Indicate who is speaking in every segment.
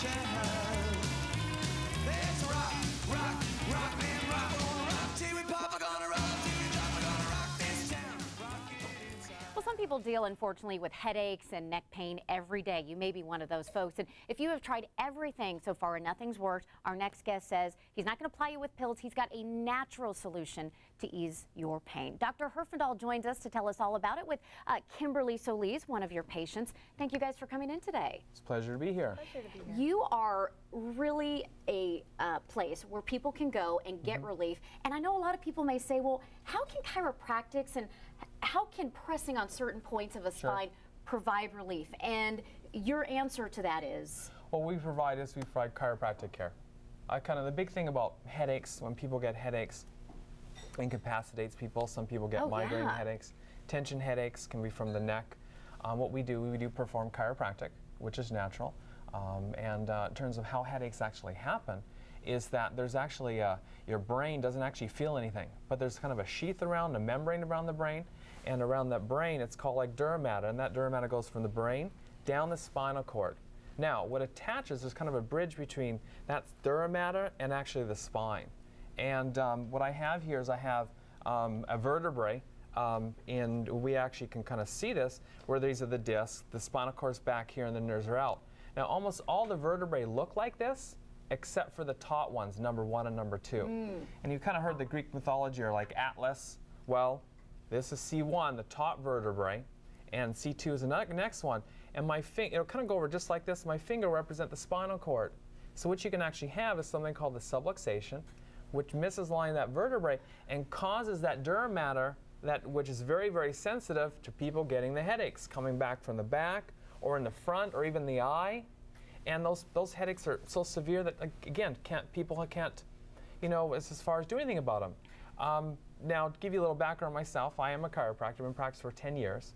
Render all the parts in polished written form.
Speaker 1: town. Let's rock, rock, rock, man, rock, gonna rock till we pop, we're gonna rock till we drop, we're gonna rock this town. Rock it inside.
Speaker 2: Well, some people deal, unfortunately, with headaches and neck pain every day. You may be one of those folks. And if you have tried everything so far and nothing's worked, our next guest says he's not going to ply you with pills. He's got a natural solution to ease your pain. Dr. Herfindahl joins us to tell us all about it with Kimberly Solis, one of your patients. Thank you guys for coming in today.
Speaker 3: It's a pleasure to be here.
Speaker 2: Pleasure to be here. You are really a place where people can go and get relief. And I know a lot of people may say, well, how can chiropractics and how can pressing on certain points of a spine provide relief? And your answer to that is?
Speaker 3: What we provide is we provide chiropractic care. The big thing about headaches, when people get headaches, incapacitates people. Some people get migraine headaches. Tension headaches can be from the neck. What we do perform chiropractic, which is natural. In terms of how headaches actually happen, is that there's actually, your brain doesn't actually feel anything, but there's kind of a sheath around, a membrane around the brain, and around that brain it's called like dura mater, and that dura mater goes from the brain down the spinal cord. Now, what attaches is kind of a bridge between that dura mater and actually the spine. And what I have here is I have a vertebrae, and we actually can kind of see this, where these are the discs, the spinal cord's back here, and the nerves are out. Now, almost all the vertebrae look like this, except for the taut ones, number 1 and number 2. And you've kind of heard the Greek mythology, or like Atlas. Well, this is C1, the taut vertebrae, and C2 is the next one. And my finger, it'll kind of go over just like this. My finger represents the spinal cord. So what you can actually have is something called the subluxation, which misaligns that vertebrae and causes that dura mater, which is very, very sensitive to people getting the headaches coming back from the back or in the front or even the eye. And those headaches are so severe that, again, people can't, as far as do anything about them. Now, to give you a little background on myself, I am a chiropractor. I've been practicing for 10 years.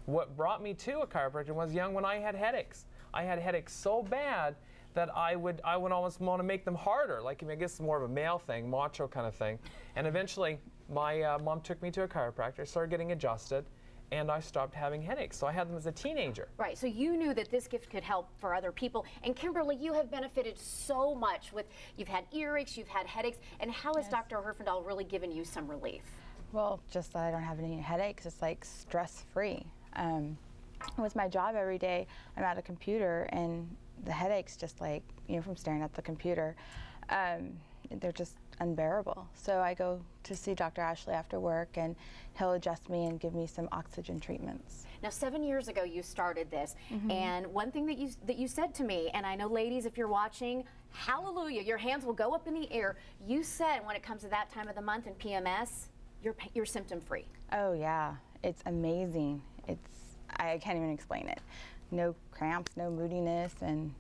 Speaker 3: What brought me to a chiropractor was young when I had headaches. I had headaches so bad that I would almost want to make them harder. Like, I guess it's more of a male thing, macho kind of thing. And eventually, my mom took me to a chiropractor, started getting adjusted, and I stopped having headaches. So I had them as a teenager.
Speaker 2: Right, so you knew that this gift could help for other people. And Kimberly, you have benefited so much with, you've had earaches, you've had headaches, and how has Dr. Herfindahl really given you some relief?
Speaker 4: Well, just that I don't have any headaches. It's like stress-free. With my job every day, I'm at a computer, and the headaches, just like, from staring at the computer, they're just unbearable. So I go to see Dr. Ashley after work, and he'll adjust me and give me some oxygen treatments.
Speaker 2: Now, 7 years ago, you started this, and one thing that you said to me, and I know, ladies, if you're watching, hallelujah, your hands will go up in the air. You said when it comes to that time of the month and PMS, you're symptom-free.
Speaker 4: Oh yeah, it's amazing. I can't even explain it. No cramps, no moodiness, and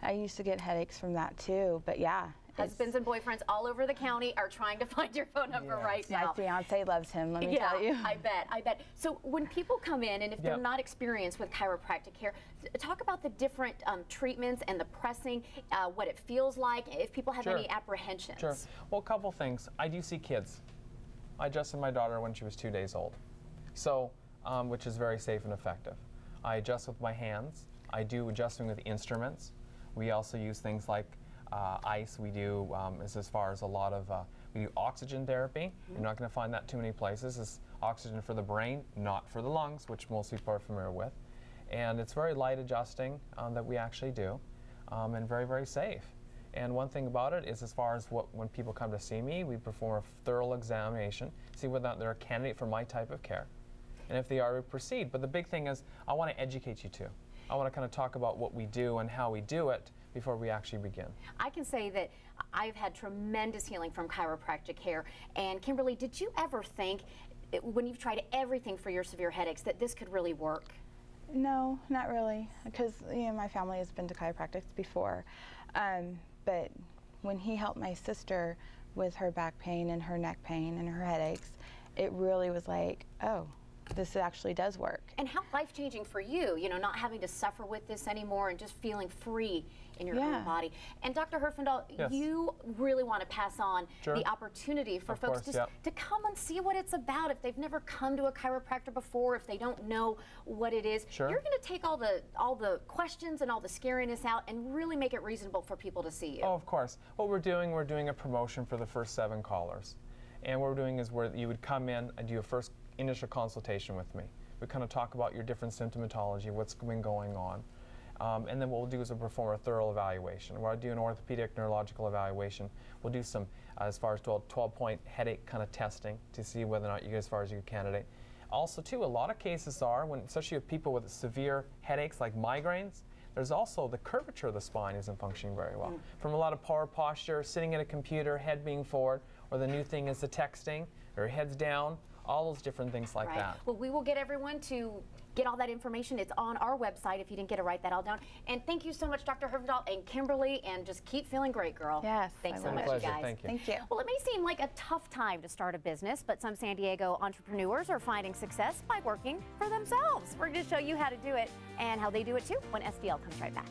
Speaker 4: I used to get headaches from that too, but yeah.
Speaker 2: Husbands and boyfriends all over the county are trying to find your phone number right now.
Speaker 4: My fiance loves him, let me tell you.
Speaker 2: I bet. So when people come in, and if they're not experienced with chiropractic care, talk about the different treatments and the pressing, what it feels like, if people have any apprehensions.
Speaker 3: Sure. Well, a couple things. I do see kids. I adjusted my daughter when she was 2 days old, so which is very safe and effective. I adjust with my hands. I do adjusting with instruments. We also use things like ice. We do as far as a lot of we do oxygen therapy. You're not going to find that too many places. It's oxygen for the brain, not for the lungs, which most people are familiar with. And it's very light adjusting that we actually do, and very, very safe. And one thing about it is, as far as when people come to see me, we perform a thorough examination, see whether they're a candidate for my type of care. And if they are, we proceed. But the big thing is, I want to educate you too. I want to kind of talk about what we do and how we do it before we actually begin.
Speaker 2: I can say that I've had tremendous healing from chiropractic care. And Kimberly, did you ever think, when you've tried everything for your severe headaches, that this could really work?
Speaker 4: No, not really, because my family has been to chiropractics before. But when he helped my sister with her back pain and her neck pain and her headaches, it really was like, oh, this actually does work.
Speaker 2: And how life-changing for you, you know, not having to suffer with this anymore and just feeling free in your own body. And Dr. Herfindahl, you really want to pass on the opportunity for folks just to come and see what it's about. If they've never come to a chiropractor before, if they don't know what it is, you're going to take all the questions and all the scariness out and really make it reasonable for people to see you.
Speaker 3: Oh, of course. What we're doing a promotion for the first 7 callers. And what we're doing is where you would come in and do a first initial consultation with me. We kind of talk about your different symptomatology, what's been going on. And then what we'll do is we'll perform a thorough evaluation. Where I do an orthopedic neurological evaluation. We'll do some, as far as 12-point headache kind of testing to see whether or not you get as far as you're a candidate. Also, too, a lot of cases are, especially with people with severe headaches like migraines, there's also the curvature of the spine isn't functioning very well. From a lot of poor posture, sitting at a computer, head being forward, or the new thing is the texting, or heads down, all those different things like that.
Speaker 2: Well, we will get everyone to get all that information. It's on our website if you didn't get to write that all down. And thank you so much, Dr. Herfindahl and Kimberly, and just keep feeling great, girl.
Speaker 4: Yes.
Speaker 2: Thanks so much,
Speaker 3: pleasure.
Speaker 2: you guys.
Speaker 3: Thank you.
Speaker 4: Thank you.
Speaker 2: Well, it may seem like a tough time to start a business, but some San Diego entrepreneurs are finding success by working for themselves. We're going to show you how to do it and how they do it too when SDL comes right back.